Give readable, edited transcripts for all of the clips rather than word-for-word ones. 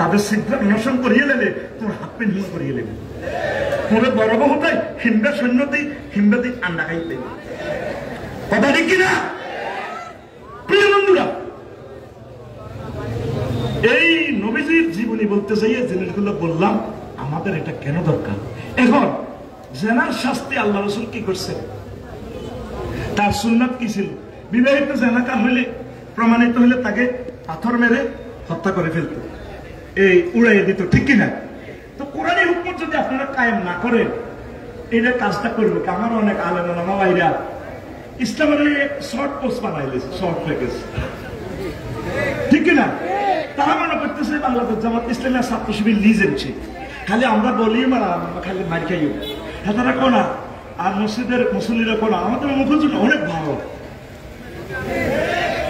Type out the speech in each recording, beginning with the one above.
তাদের সিদ্ধা অনশন করিয়ে নেবে, তোমার হাত পে নিয়ে করিয়ে নেবে। তোরে বড় বহুটাই হিমবা সৈন্যতি হিমবাদি আন্ডা খাইতে কথা ঠিক কিনা? প্রিয় বন্ধুরা, এই নবীজির জীবনী বলতে চাই জিনিসগুলো বললাম, আমাদের এটা কেন দরকার? এখন জেনার শাস্তি আল্লাহ রাসূল কি করছেন, তার সুন্নাত কি ছিল? বিবাহিত জেনাকার হইলে, প্রমাণিত হইলে তাকে পাথর মেরে হত্যা করে ফেলত, এই উড়াইয়ে দিত, ঠিক কিনা? তো কোরআনের হুকুম যদি আপনারা কায়েম না করেন, এটা কাজটা করবে কি? আমার অনেক আলেম ওলামা ভাইরা ইসলামের শর্ট পোস্ট বানাইলেছে, শর্ট প্যাকেজ, ঠিক কিনা? তারা মনে করতেছে বাংলাদেশ জামাত ইসলামী ছাত্র শিবির লিজেন্সি, খালি আমরা বলি মারা খালি মার খাইও, হ্যাঁ তারা কোনা আর মসজিদের মুসল্লিরা কোনা, আমাদের মুখের জন্য অনেক ভালো।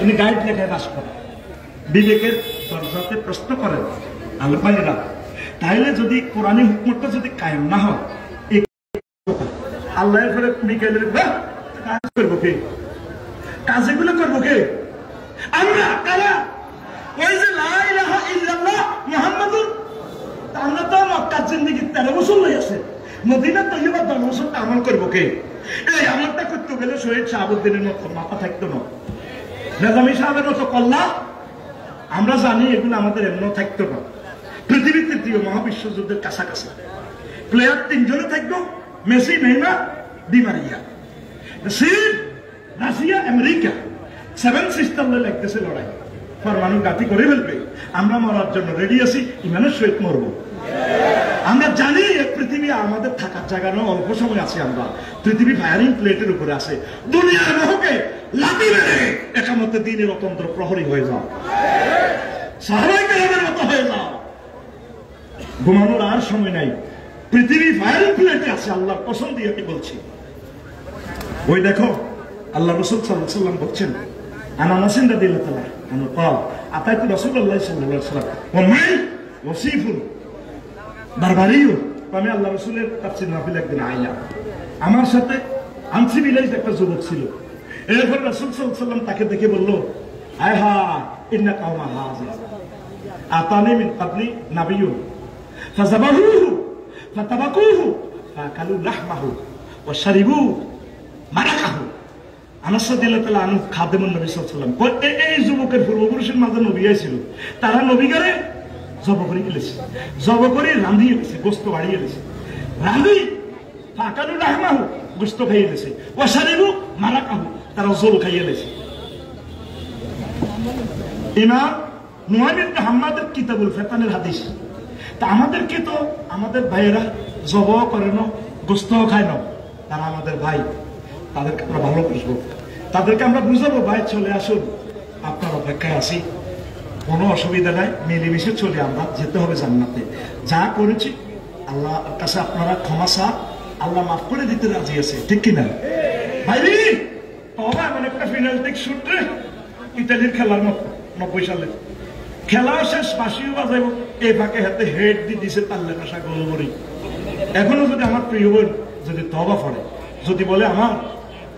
উনি গাইড লেখায় বাস করেন, বিবেকের দরজাতে প্রশ্ন করেন আলমাইরা। তাইলে যদি কোরআনী হুকুমটা যদি কায়েম না হয়, আল্লাহর ঘরে মিকাইলের কাজ করবো কে? কাজ এগুলো করবো কে? আমরা কারা? ওই যে লা ইলাহা ইল্লাল্লাহ মুহাম্মাদুর, আমরা তো মক্কার জিন্দেগি 13 বছর হয়ে আছে, মদিনা তৈবা 10 বছর আমল করবো কে? এই আমলটা করতে গেলে শহীদ শাহাবুদ্দিনের মতো মাথা থাকতো না, নেজামি সাহেবের মতো কল্লা, আমরা জানি এগুলো আমাদের এমন থাকতো না। পৃথিবীর তৃতীয় মহাবিশ্ব যুদ্ধের কাছাকাছি প্লেয়ার 3 জনে থাকবো, Messi, Neymar, Di Maria. Russia America 7 sister লাগতেছে লড়াই, পরমাণু ঘাঁটি করে ফেলবে। আমরা মরার জন্য রেডি আছি, ইমানের সহিত মরবো। আমরা জানি পৃথিবী আমাদের থাকার জায়গা নয়, অল্প সময় আছে। আমরা পৃথিবী ফায়ারিং প্লেটের উপরে আছে, দুনিয়ার মোহকে লাঠি মেরে একামতে দিনের অতন্ত্র প্রহরী হয়ে যাও, সাহাবায়ে কেরামের মতো হয়ে যাও। ঘুমানোর আর সময় নাই, পৃথিবী ফায়ারিং প্লেটে আছে। আল্লাহর কসম দিয়ে আমি বলছি। ওই দেখো আল্লাহ রাসূল সাল্লাল্লাহু আলাইহি ওয়াসাল্লাম বলছেন, আনানাসিন রাদিয়াল্লাহু তাআলা আনহু قال আতাইতু রাসূলুল্লাহ সাল্লাল্লাহু আলাইহি ওয়াসাল্লাম ওয়া মাই ওয়াসিফুন বারবারিয়ুন। আমি আল্লাহ রাসূলের তাফসীর মাহফিলে একদিন আইলাম, আমার সাথে আনসিভিলাইজড একটা যুবক ছিল। এরপর রাসূল সাল্লাল্লাহু আলাইহি ওয়াসাল্লাম তাকে দেখে বলল, আয়হা ইন্না কাওমা হাযা আতানি মিন ক্বাবলি নাবিয়্যুন ফাযাবাহুহু ফাতাবাকুহু ফাকালু লাহমাহু ওয়া শারিবু মারাকাহু। আনাস রাদিয়াল্লাহু তাআলা আনহু খাদেমুন নবী সাল্লাল্লাহু আলাইহি ওয়াসাল্লাম। এই যুবকের পূর্বপুরুষের মাঝে নবী আইছিল, তারা নবীগারে জব করে গেলেছে, জব করে রাঁধিয়ে গেছে, গোস্ত বাড়িয়ে গেছে, রাঁধি ফাকালু লাহমাহু, গোস্ত খাইয়ে গেছে, ওয়া শারিবু মারাকাহু, তারা জল খাইয়ে গেছে। ইমাম নুআইম ইবনে হাম্মাদের কিতাবুল ফিতানের হাদিস। তা আমাদেরকে তো আমাদের ভাইয়েরা জব করে না, গোস্ত খায় না, তারা আমাদের ভাই, তাদেরকে আমরা ভালোবাসবো, তাদেরকে আমরা বুঝাবো, ভাই চলে আসুন, আপনার অপেক্ষায় আছি, কোনো অসুবিধা নাই, মিলেমিশে চলে আমরা যেতে হবে জান্নাতে। যা করেছি আল্লাহর কাছে আপনারা ক্ষমা চা, আল্লাহ মাফ করে দিতে রাজি আছে, ঠিক কিনা ভাই? তবে এমন একটা ফিনালটিক শুট রে, ইতালির খেলার মতো 90 সালে খেলা শেষ, বাঁশিও বাজাইব, এই ফাঁকে হাতে হেড দিয়ে দিছে তাল্লে কাশা গোলমরি। এখনো যদি আমার প্রিয় বোন যদি তওবা করে, যদি বলে আমার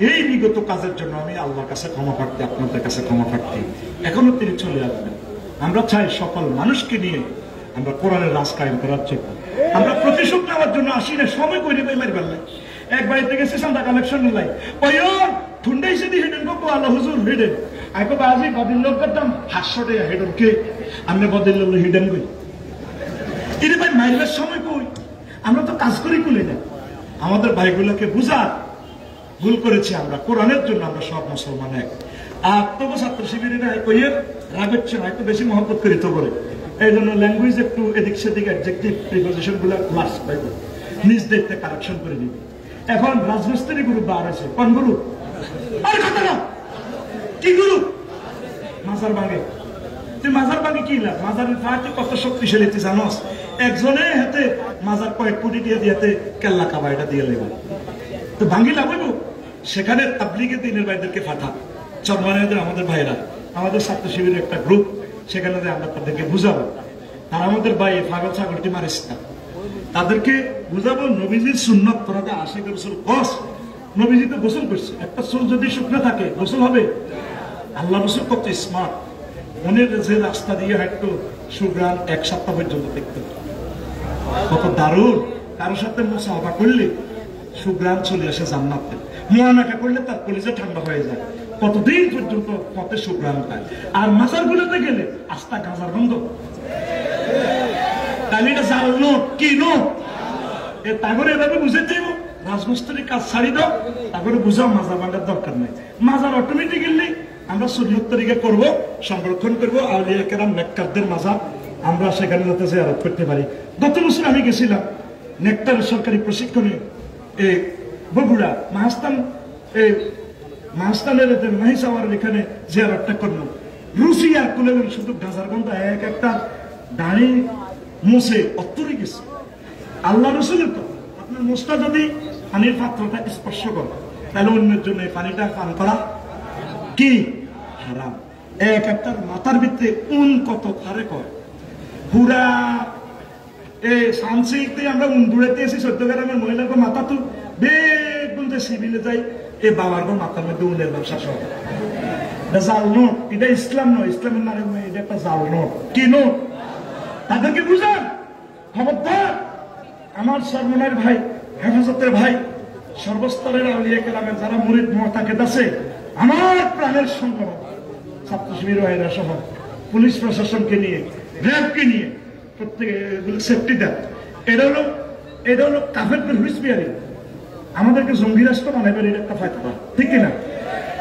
এই বিগত কাজের জন্য আমি আল্লাহর কাছে ক্ষমা প্রার্থী, আপনাদের কাছে ক্ষমা প্রার্থী, এখনো তিনি চলে আসবেন। আমরা চাই সকল মানুষকে নিয়ে আমরা কোরআনের রাজ কায়েম করার জন্য, আমরা প্রতিশোধ নেওয়ার জন্য আসি না, সময় করে দেয় মারি পারলে। এক বাড়িতে গেছে সান্দা কালেকশন লাই ওই ঠুন্ডাইছে দি হেডেন গো আল্লাহ হুজুর হেডেন আইকো বাজি বদিন লোক করতাম 500 টাকা হেডেন কে আমনে বদিন লোক হেডেন কই ইরে ভাই মাইলের সময় কই? আমরা তো কাজ করি কুলে না। আমাদের ভাইগুলোকে বুঝার ভুল করেছি আমরা, কোরআনের জন্য আমরা সব মুসলমান এক। আর তবু ছাত্র শিবিরেরা কইয়ের রাগের হয়তো বেশি মহব্বত করি তো করে, এই জন্য ল্যাঙ্গুয়েজ একটু এদিক সেদিক অ্যাডজেক্টিভ প্রিপোজিশন গুলো লাস্ট পাইব, নিজ দেখতে কারেকশন করে দিবে। এখন রাজমিস্ত্রি গ্রুপ বার আছে, কোন গ্রুপ? আর কথা না, কি গ্রুপ? মাজার ভাঙে। তুই মাজার ভাঙে কি লাভ? মাজারের ফাঁকে কত শক্তিশালী তুই জানোস? একজনে হাতে মাজার কয়েক কোটি দিয়ে দিয়েতে কেল্লা কাবাইটা দিয়ে লেগে তো ভাঙ্গি লাভ হইব। সেখানে তাবলিগে দিনের ভাইদেরকে ফাটা চরমানের আমাদের ভাইরা, আমাদের ছাত্র শিবিরের একটা গ্রুপ, সেখানে আমরা তাদেরকে বুঝাবো, তারা আমাদের ভাই পাগল ছাগলটি মারিস না, তাদেরকে বুঝাবো নবীজির সুন্নত তোরাতে আশিক গোসল কস। নবীজি তো গোসল করছে, একটা চুল যদি শুকনো থাকে গোসল হবে। আল্লাহ রসুল কত স্মার্ট, উনি যে রাস্তা দিয়ে হাঁটতো সুগ্রাম 1 সপ্তাহ পর্যন্ত দেখতো, কত দারুণ। কারোর সাথে মুসাফা করলে সুগ্রাম চলে আসে জান্নাতে, মুআনাকা করলে তার কলিজা ঠান্ডা হয়ে যায়, কতদিন পর্যন্ত পথে সুগ্রাম পায়। আর মাজার গুলোতে গেলে আস্তা গাঁজার গন্ধ, তাহলে এটা জাল নোট, কি নোট? তাগরে এভাবে বুঝেছে রাজমিস্ত্রির কাজ ছাড়ি দাও, তাগরে বুঝাও মাজার ভাঙার দরকার নেই। মাজার অটোমেটিক্যালি আমরা সুন্নত তরিকা করবো, সংরক্ষণ করবো, আউলিয়া কেরাম নেককারদের মাজার আমরা সেখানে যাতে জিয়ারত করতে পারি। গত বছর আমি গেছিলাম নেকটার সরকারি প্রশিক্ষণে বগুড়া মাহাস্তানের মাহিসাওয়ার এখানে জিয়ারতটা করলাম। রুচি আর কুলে শুধু গাঁজার গন্ধ, এক একটা দাঁড়ি মুছে অত্তরে গেছে। আল্লাহ রসুলের তো আপনার মুছটা যদি পানির পাত্রটা স্পর্শ করে তাহলে অন্যের জন্য এই পানিটা পান করা কি হারাম। এক একটা মাথার ভিতরে উন কত হারে কয়, পুরা সানসিতে আমরা উন দূরেতে এসে 14 গ্রামের মহিলাকে মাথা তো বেগুন সিভিলে যাই, এ বাবার গো মাথার মধ্যে উনের ব্যবসা সহ। এটা জাল নোট, এটা ইসলাম নয়, ইসলামের নামে এটা একটা জাল নোট। কি নোট? তাদেরকে বুঝান, খবরদার। আমার সর্বনার ভাই, হেফাজতের ভাই, সর্বস্তরের আউলিয়া কেরামের যারা মুরিদ মুতাকিদ আছে, আমার প্রাণের সংগ্রাম, ছাত্র শিবির ভাইরা সহ পুলিশ প্রশাসনকে নিয়ে, র্যাবকে নিয়ে প্রত্যেকে সেফটি দেন। এটা হলো কাফেরদের হুইসপিয়ারিং, আমাদেরকে জঙ্গি রাষ্ট্র বানাইবার এটা একটা ফায়দা, ঠিক কিনা?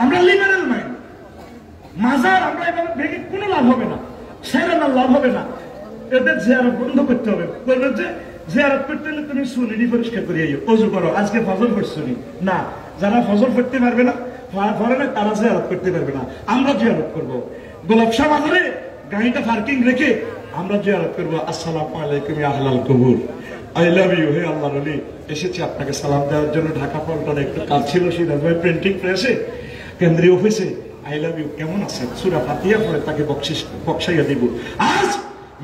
আমরা লিবারেল মাইন্ড, মাজার আমরা এভাবে ভেঙে কোনো লাভ হবে না, সেরা লাভ হবে না। এদের জিয়ারত বন্ধ করতে হবে। বললো যে জিয়ারত করতে হলে তুমি সুনিনি পরিষ্কার করিয়ে অজু করো, আজকে ফজর পড়ছুনি না। যারা ফজর পড়তে পারবে না, পরে না, তারা জিয়ারত করতে পারবে না। আমরা জিয়ারত করবো গোলাপশাহ মাজারে গাড়িটা পার্কিং রেখে আমরা জিয়ারত করবো। আসসালামু আলাইকুম ইয়া আহলাল কুবুর, আই লাভ ইউ। হে আল্লাহর ওলি, এসেছি আপনাকে সালাম দেওয়ার জন্য। ঢাকা পল্টনে একটু কাজ ছিল সিরাজ ভাই প্রিন্টিং প্রেসে, কেন্দ্রীয় অফিসে। আই লাভ ইউ, কেমন আছেন? সূরা ফাতিহা পড়ে তাকে বকশাইয়া দিব। আজ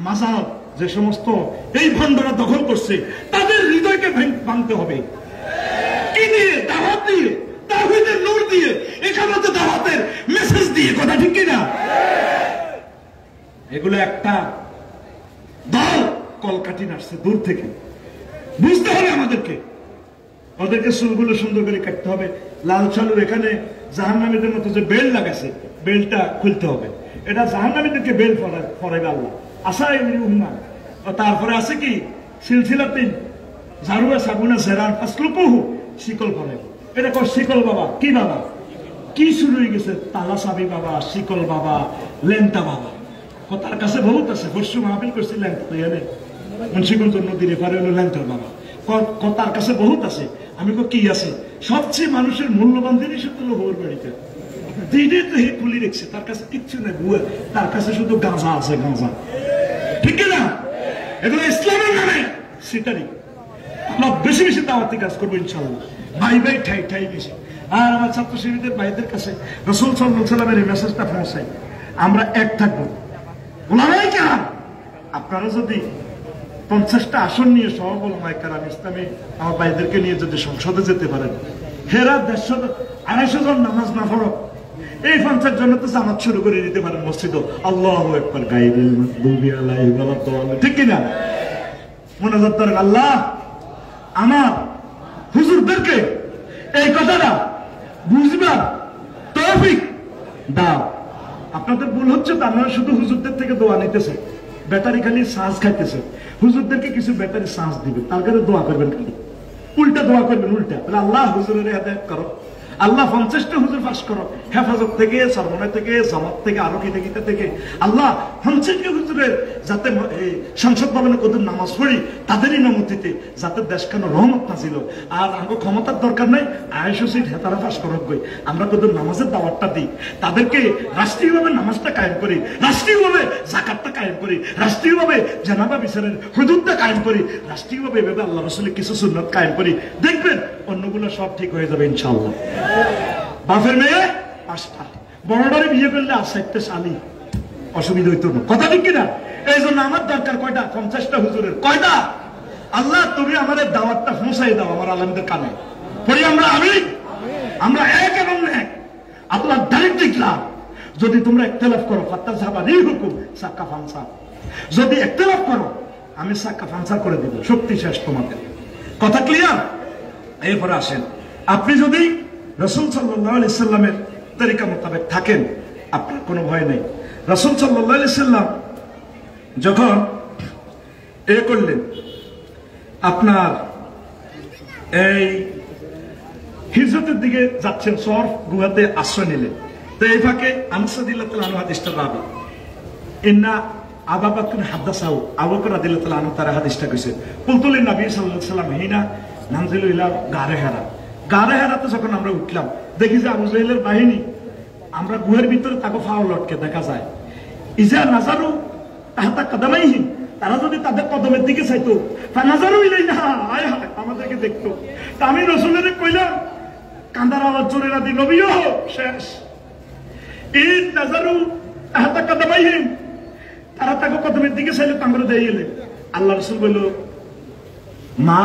মাজার যে সমস্ত এই ভণ্ডরা দখল করছে, তাদের হৃদয়কে ভাঙতে হবে। কি দিয়ে? দাওয়াত দিয়ে, তাওহীদের নূর দিয়ে, একামতে দাওয়াতের মেসেজ দিয়ে। কথা ঠিক কিনা? এগুলো একটা দল কলকাঠি নাড়ছে দূর থেকে, বুঝতে হবে আমাদেরকে। ওদেরকে চুলগুলো সুন্দর করে কাটতে হবে। লাল চালু এখানে জাহান্নামীদের মতো যে বেল্ট লাগাছে, বেল্টটা খুলতে হবে। এটা জাহান্নামীদেরকে বেল্ট পরাইবে আল্লাহ। আশা উম্মা। তারপরে আছে কি সিলসিলাতিন ঝাড়ুয়া সাগুনা জেরান ফাসলুকুহু, শিকল পরাইবে। এটা কর শিকল বাবা। কি বাবা? কি শুরু হয়ে গেছে? তালা সাবি বাবা, শিকল বাবা, লেন্টা বাবা। তার কাছে বহুত আছে। পরশু মাহফিল করছি লেন্টা তৈরি মুন্সিগঞ্জ নদীর এপারে হলো লেন্টার বাবা। তার কাছে বহুত আছে। আমি কি আছে? সবচেয়ে মানুষের মূল্যবান জিনিস হলো হোর বাড়িতে দিনে তো হে খুলি রেখেছে, তার কাছে কিচ্ছু নেই বুয়া, তার কাছে শুধু গাঁজা আছে, গাঁজা। ঠিক না? এগুলো ইসলামের নামে সেটারই। আমরা বেশি বেশি দাওয়াতি কাজ করবো ইনশাআল্লাহ, ভাই ভাই ঠাই ঠাই বেশি। আর আমার ছাত্র শিবিরদের ভাইদের কাছে রাসূল সাল্লাল্লাহু আলাইহি ওয়াসাল্লামের এই মেসেজটা পৌঁছাই, আমরা এক থাকবো। ওলামায়ে কেরাম, আপনারা যদি 50টা আসন নিয়ে সহ ওলামায়ে কেরাম ইসলামী আমার ভাইদেরকে নিয়ে যদি সংসদে যেতে পারেন, হেরা 150-250 জন নামাজ না পড়ো, এই 50 জন তো জামাত শুরু করে দিতে পারেন মসজিদ। আল্লাহু আকবার, গায়রিল মাগদুবি আলাইহিম ওয়ালাদ-দাল্লিন। ঠিক কিনা? মুনাজাত করেন, আল্লাহ আমার হুজুরদেরকে এই কথাটা বুঝবার তৌফিক দাও। আপনাদের ভুল হচ্ছে, তার মানে শুধু হুজুরদের থেকে দোয়া নিতেছে, ব্যাটারি খালি শ্বাস খাইতেছে। হুজুরদেরকে কিছু ব্যাটারি শ্বাস দিবে, তার কাছে দোয়া করবেন, খালি উল্টা দোয়া করবেন। উল্টা আল্লাহ হুজুরের হেদায়েত করো, আল্লাহ 50টা হুজুর পাস করো, হেফাজত থেকে, সরমনা থেকে, জামাত থেকে, আরো কিতা থেকে। আল্লাহ 50টা হুজুরের যাতে সংসদ ভবনে কদুর নামাজ পড়ি, তাদেরই নমতিতে যাতে দেশ কেন রহমত নাছিল। আর আমাকে ক্ষমতার দরকার নাই, 250 সিট হেতারা পাস করক গই, আমরা কদুর নামাজের দাওয়াতটা দিই, তাদেরকে রাষ্ট্রীয়ভাবে নামাজটা কায়েম করি, রাষ্ট্রীয়ভাবে যাকাতটা কায়েম করি, রাষ্ট্রীয়ভাবে জানাবা বিচারের হুদুদটা কায়েম করি, রাষ্ট্রীয়ভাবে এভাবে আল্লাহ রাসূলের কিছু সুন্নাত কায়েম করি। দেখবেন অন্যগুলো সব ঠিক হয়ে যাবে ইনশাআল্লাহ। বাপের মেয়ে 5টা, বড়টারে বিয়ে করলে আর 7টা শালি, অসুবিধা হইতো না। কথা ঠিক কিনা? এই জন্য আমার দরকার কয়টা? 50টা হুজুরের। কয়টা? আল্লাহ তুমি আমাদের দাওয়াতটা পৌঁছাই দাও আমার আলেমদের কানে। পড়ি আমরা আমিন। আমরা এক এবং এক। আল্লাহ ডাইরেক্ট দেখলাম যদি তোমরা ইখতিলাফ করো ফাতাযহাবা রিহুকুম সাক্কা ফানসা, যদি ইখতিলাফ করো আমি সাক্কা ফানসা করে দেব, শক্তি শেষ তোমাদের। কথা ক্লিয়ার? এরপরে আসেন, আপনি যদি রাসূল সাল্লাল্লাহু আলাইহি সাল্লামের তরিকা মোতাবেক থাকেন আপনার কোনো ভয় নেই। রাসূল সাল্লাল্লাহু আলাইহি সাল্লাম যখন করলেন আপনার এই হিজরতের দিকে যাচ্ছেন, সর গুহাতে আশ্রয় নিলেন, তো এই ফাঁকে আনাস রাদিয়াল্লাহু তাআলা আনহু হাদিসটা রাবি ইন্না আবু বকর হাদাসাহু, আবু বকর রাদিয়াল্লাহু তাআলা আনহু তার হাদিসটা কইছে, কুলতুলিন নবী সাল্লাল্লাহু আলাইহি ওয়াসাল্লাম হিনা নানজিলু ইলা গারে হেরা, গারে হেরাতে যখন আমরা উঠলাম দেখি যে আবু জাহেলের বাহিনী আমরা গুহার ভিতরে তাকে ফাও লটকে দেখা যায়। ইজা নাজারু তাহতা কদমাইহিম, তারা যদি তাদের কদমের দিকে চাইতো, ফানাজারু ইলাইনা, আয় হায় আমাদেরকে দেখতো। তা আমি রাসূলের কইলাম কান্দার আওয়াজ জোরে না দি, নবীও শেষ। ইন নাজারু তাহতা কদমাইহিম, তারা তাকে কদমের দিকে চাইলে তাঙ্গরে দিয়ে এলে। আল্লাহ রাসূল বলল মা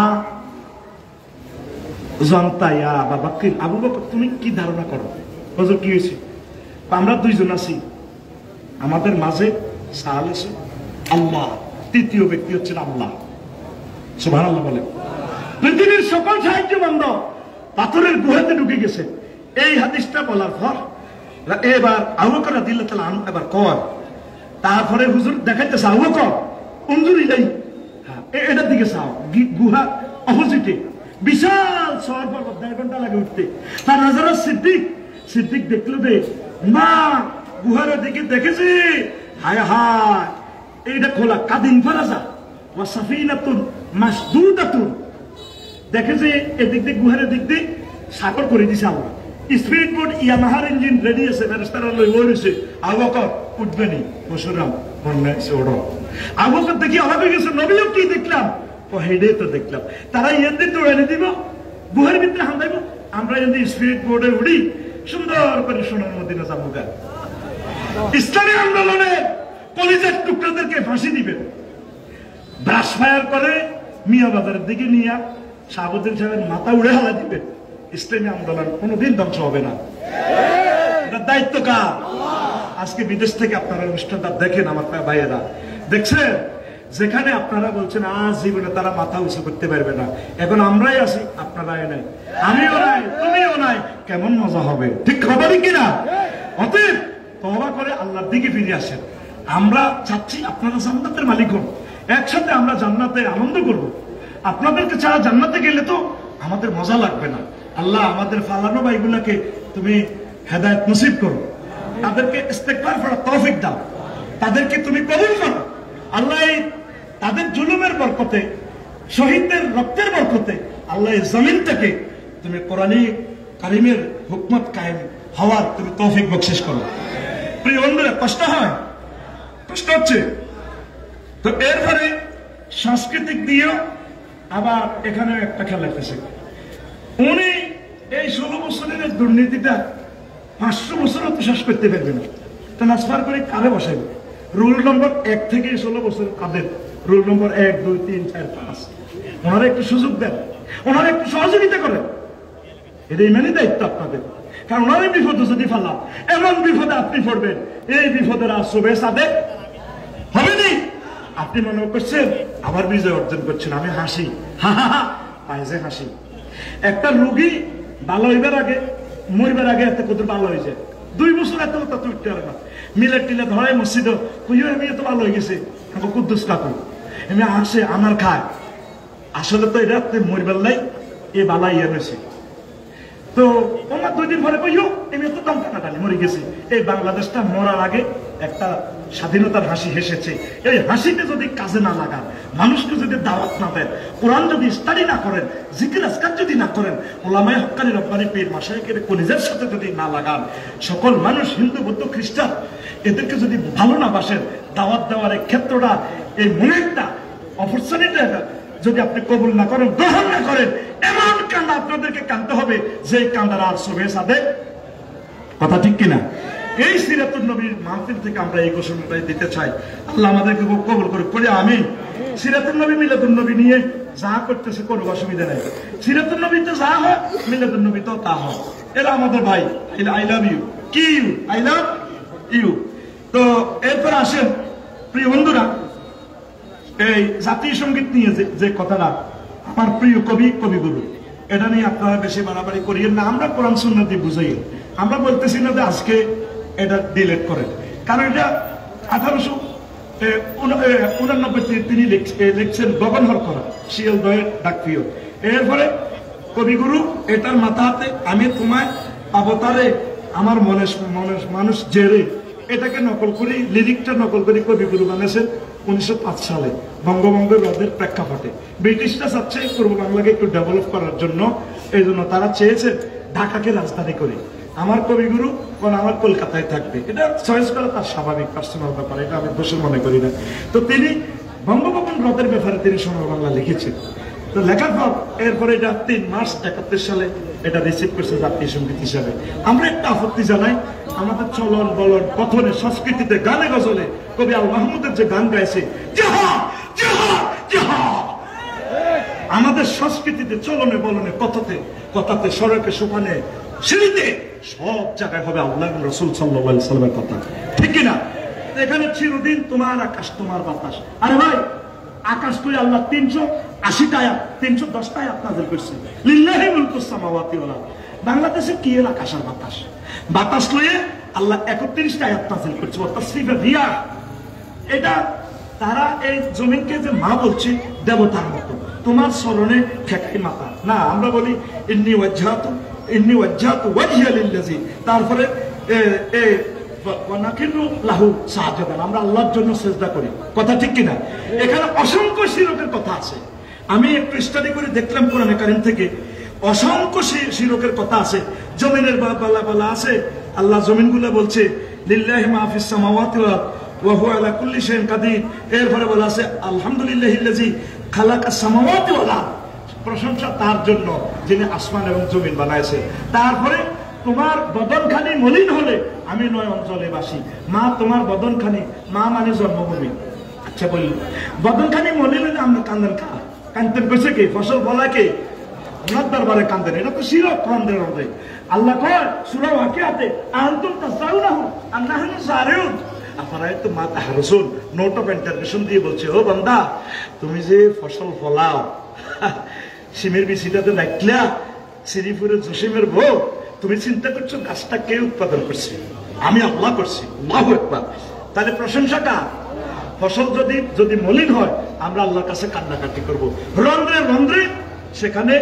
জানতা ইয়া আবু বকর, আবু বকর তুমি কি ধারণা করো? হুজুর কি হয়েছে? আমরা দুইজন আছি, আমাদের মাঝে সাহাল আছে আল্লাহ, তৃতীয় ব্যক্তি হচ্ছেন আল্লাহ। সুবহানাল্লাহ বলে। পৃথিবীর সকল সাহায্য বন্ধ পাথরের গুহাতে ঢুকে গেছে। এই হাদিসটা বলার পর এবার আবু বকর রাদিয়াল্লাহু তাআলা আনহু এবার কর, তারপরে হুজুর দেখাইতেছে আবু বকর উনজুরি যাই, হ্যাঁ এটার দিকে চাও, গুহা অপোজিটে বিশাল শহর পর্বত, 1.5 ঘন্টা লাগে উঠতে। তার নজর সিদ্দিক, সিদ্দিক দেখলো যে মা গুহার দিকে দেখেছে, হায় হায় এইটা খোলা, কাদিন ফারাজা ওয়া সাফিনাতুন মাসদুদাতুন, দেখেছে এদিক দিয়ে গুহার দিক দিয়ে সাগর করে দিছে আল্লাহ। স্পিড বোট ইয়ামাহার ইঞ্জিন রেডি আছে, ফেরেশতারা লই ওরেছে। আবু বকর উঠবে নি, বসরাম মনে আছে ওড়ো। আবু বকর দেখি অবাক হয়ে গেছে, নবীও কি দেখলাম? ও হেডে তো দেখলাম, তারা ইয়াদের তো এনে দিব, গুহার ভিতরে হামদাইব, আমরা যদি স্পিড বোর্ডে উড়ি সুন্দর করে সোনার মদিনা যাবো। ইসলামী আন্দোলনে কলিজার টুকরাদেরকে ফাঁসি দিবেন, ব্রাশ ফায়ার করে মিয়া বাজারের দিকে নিয়ে শাহাবুদ্দিন সাহেবের মাথা উড়ে হালা দিবেন। ইসলামী আন্দোলন কোনোদিন ধ্বংস হবে না, এটা দায়িত্ব কার? আজকে বিদেশ থেকে আপনারা অনুষ্ঠানটা দেখেন আমার ভাইয়েরা, দেখছেন যেখানে আপনারা বলছেন আজ জীবনে তারা মাথা উঁচু করতে পারবে না, এখন আমরাই আছি, আপনারাই নাই, আমিও নাই, তুমিও নাই, কেমন মজা হবে, ঠিক খবরই কিনা? অতএব তওবা করে আল্লাহর দিকে ফিরে আসেন। আমরা চাচ্ছি আপনারা জান্নাতের মালিক হন, একসাথে আমরা জান্নাতে আনন্দ করব। আপনাদেরকে ছাড়া জান্নাতে গেলে তো আমাদের মজা লাগবে না। আল্লাহ আমাদের ফালানো ভাইগুলাকে তুমি হেদায়েত নসিব করো, তাদেরকে ইস্তেগফার করার তৌফিক দাও, তাদেরকে তুমি কবুল করো। আল্লাহ তাদের জুলুমের বরকতে, শহীদদের রক্তের বরকতে আল্লাহ এই জমিনটাকে তুমি কোরআনে কারিমের হুকমত কায়েম হওয়ার তুমি তৌফিক বকশিশ করো। প্রিয় বন্ধুরা, কষ্ট হয়, কষ্ট হচ্ছে তো। এরপরে সাংস্কৃতিক দিয়েও আবার এখানে একটা খেলা খেলেছে। উনি এই 16 বছরের দুর্নীতিটা 500 বছরও তো শেষ করতে পারবে না, ট্রান্সফার করে কারে বসাইবে? রুল নম্বর 1 থেকে 16 বছর কাদের? রুল নম্বর 1, 2, 3, 4, 5। ওনারা একটু সুযোগ দেন, ওনারা একটু সহযোগিতা করেন, এটাই মেনে দায়িত্ব আপনাদের। কারণ ওনারই বিপদে যদি ফালান, এমন বিপদে আপনি পড়বেন, এই বিপদের আর শুভে সাদে হবে নি। আপনি মনে করছেন আবার বিজয় অর্জন করছেন, আমি হাসি, হা হা হা পাইছে হাসি। একটা রোগী ভালো হইবার আগে, মরবার আগে এত কত ভালো হয়ে যায়, 2 বছর এত তত উঠতে পারে না। মিলে টিলে ধরে মসজিদ কইও আমি এত ভালো হয়ে গেছে, আমাকে কুদ্দুস কাকু আমি আসে আমার খায়, আসলে তো এটা মরবার লাই এ বালা ইয়ে রয়েছে। তো ওনার 2 দিন পরে কইও আমি এত দাম টানাটানি মরে গেছি। এই বাংলাদেশটা মরার আগে একটা স্বাধীনতার হাসি হেসেছে, এই হাসিতে যদি কাজে না লাগান, মানুষকে যদি দাওয়াত না দেন, কোরআন যদি স্টাডি না করেন, জিকির আজকার যদি না করেন, ওলামায়ে হক্কানি রব্বানি পীর মাশায়েখের কলিজার সাথে যদি না লাগান, সকল মানুষ হিন্দু বৌদ্ধ খ্রিস্টান এদেরকে যদি ভালো না বাসেন, দাওয়াত দেওয়ার এই ক্ষেত্রটা, এই মোমেন্টটা, অপরচুনিটিটা যদি আপনি কবুল না করেন, গ্রহণ না করেন, এমন কান্না আপনাদেরকে কাঁদতে হবে যে কান্দার আর শুভে সাদে। কথা ঠিক কিনা? এই সিরাতুন নবীর মাহফিল থেকে আমরা এই ঘোষণাটাই দিতে চাই। আল্লাহ আমাদেরকে কবুল করুক, পড়ে আমিন। সিরাতুন নবী মিলাদুন নবী নিয়ে যা করতেছে কোনো অসুবিধা নেই, সিরাতুন নবীতে যা হয় মিলাদুন নবী তো তা হয়। এরা আমাদের ভাই, আই লাভ ইউ, কি ইউ, আই লাভ ইউ। তো এরপর আসেন প্রিয় বন্ধুরা, এই জাতীয় সঙ্গীত নিয়ে যে কথাটা, আমার প্রিয় কবিগুরু, এটা নিয়ে আপনারা বেশি বাড়াবাড়ি করিয়েন না। আমরা কোরআন সুন্নাহ দিয়ে বুঝাই, আমরা বলতেছি না যে আজকে এটা ডিলিট করেন, কারণ এটা 1889 তিনি লিখছেন গগনহর করা শিয়াল দয়ের ডাকপ্রিয়। এরপরে কবিগুরু এটার মাথাতে আমি তোমায় অবতারে আমার মানুষ জেরে, এটাকে নকল করি, লিরিকটা নকল করি কবিগুরু বানিয়েছেন 1905 সালে বঙ্গবঙ্গের হ্রদের প্রেক্ষাপটে। ব্রিটিশরা চাচ্ছে পূর্ব বাংলাকে একটু ডেভেলপ করার জন্য, এই জন্য তারা চেয়েছে ঢাকাকে রাজধানী করে। আমার কবিগুরু কোন আমার কলকাতায় থাকবে, এটা চয়েস করা তার স্বাভাবিক পার্সোনাল ব্যাপার, এটা আমি দোষী মনে করি না। তো তিনি বঙ্গভবন হ্রদের ব্যাপারে তিনি সময় বাংলা লিখেছেন। তো লেখার পর এরপরে এটা 3 মার্চ 71 সালে এটা রিসিভ করছে জাতীয় সঙ্গীত হিসাবে। আমরা একটা আপত্তি জানাই, আমাদের চলন বলন কথনে সংস্কৃতিতে গানে গজলে কবি আল মাহমুদের যে গান গাইছে জিহাদ জিহাদ জিহাদ, আমাদের সংস্কৃতিতে চলনে বলনে কথাতে সড়কে সোপানে সিঁড়িতে সব জায়গায় হবে আল্লাহ রাসূল সাল্লাল্লাহু আলাইহি সাল্লামের কথা, ঠিক কিনা? এখানে চিরদিন তোমার আকাশ তোমার বাতাস। আরে ভাই, আকাশ করে আল্লাহ 380টা আয়াত 310টা আয়াত নাযিল করছে, লিল্লাহি মুলকুস সামাওয়াতি ওয়াল আরদ। বাংলাদেশে কি এর আকাশ আর বাতাস? বাতাস লয়ে আল্লাহ 31টা আয়াত নাযিল করছে, তাসরিফে রিয়াহ। এটা তারা এই জমিনকে যে মা বলছে দেবতার মতো, তোমার স্মরণে ঠেকাই মাথা না। আমরা বলি ইন্নী ওয়াজহাতু ওয়াজহিয়া লিল্লাযী, তারপরে আমরা আল্লাহর জন্য সেজদা করি, কথা ঠিক কিনা? এখানে অসংখ্য শিরকের কথা আছে। আমি একটু স্টাডি করে দেখলাম কোরআনে কারীম থেকে, অসংখ্য শিরকের কথা আছে। জমিনের বলা আছে, আল্লাহ জমিনগুলো বলছে লিল্লাহি মা ফিস সামাওয়াতি ওয়া হুয়া আলা কুল্লি শাইইন কাদির। এরপরে বলা আছে আলহামদুলিল্লাহিল্লাযী খালাকাস সামাওয়াতি ওয়াল আরদ, প্রশংসা তার জন্য যিনি আসমান এবং জমিন বানাইছে। তারপরে তোমার বদনখানি মলিন হলে আমি নয় অঞ্চলে বাসি। মা তোমার বদনখানি, মা মানে জন্মভূমি। আচ্ছা বলল বদনখানি মলিন হলে আমরা কান্দেন কান্দেন কইছে কি? ফসল বলা কে? আপনার দরবারে কান্দেন, এটা তো শিরক কান্দের হৃদয়। আল্লাহ কয় সূরা ওয়াকিয়াতে আনতুম তাসাউনাহু আন্নাহু সারিউন। আপনারা একটু মাথা হারসুন, নোট অফ ইন্টারপ্রিটেশন দিয়ে বলছে, ও বান্দা তুমি যে ফসল ফলাও, সিমের বিচিটাতে রাখলা, শ্রীপুরের জসিমের বউ, তুমি চিন্তা করছো গাছটা কে উৎপাদন করছে? আমি আল্লাহ করছি। আল্লাহু আকবার। তাহলে প্রশংসাটা ফসল যদি মলিন হয় আমরা আল্লাহর কাছে কান্নাকাটি করবো, রন্ধ্রে রন্ধ্রে সেখানে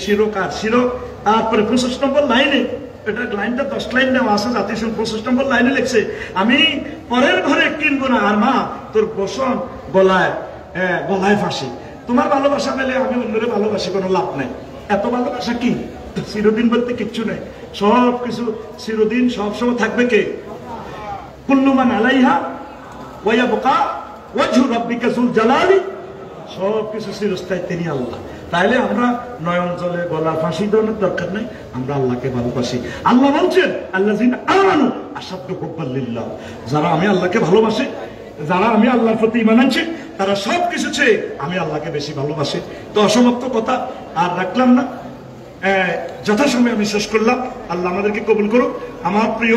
শিরকার শিরক। তারপরে 25 নম্বর লাইনে, এটা লাইনটা 10 লাইন নেওয়া আছে, জাতিসংঘ 25 নম্বর লাইনে লিখছে, আমি পরের ঘরে কিনবো না আর মা তোর বসন গলায় ফাঁসি। তোমার ভালোবাসা পেলে আমি অন্যরে ভালোবাসি, কোনো লাভ নাই। এত ভালোবাসা কি? চিরদিন বলতে কিচ্ছু নেই, সব কিছু চিরদিন সবসময় থাকবে কে? কুল্লু মান আলাইহা ওয়া ইয়াবকা ওয়াজহু রাব্বিকা যুল জালালি, সবকিছু চিরস্থায়ী, তিনি আল্লাহ। তাইলে আমরা নয়ন জলে গলা ফাঁসি দেওয়ার দরকার নেই, আমরা আল্লাহকে ভালোবাসি। আল্লাহ বলছেন আল্লাযিনা আমানু আশাদ্দু হুব্বান লিল্লাহ, যারা আমি আল্লাহকে ভালোবাসে, যারা আমি আল্লাহর প্রতি ঈমান আনছে, তারা সবকিছু চেয়ে আমি আল্লাহকে বেশি ভালোবাসে। তো অসমাপ্ত কথা আর রাখলাম না, যথাসময়ে আমি শেষ করলাম। আল্লাহ আমাদেরকে কবুল করুক। আমার প্রিয়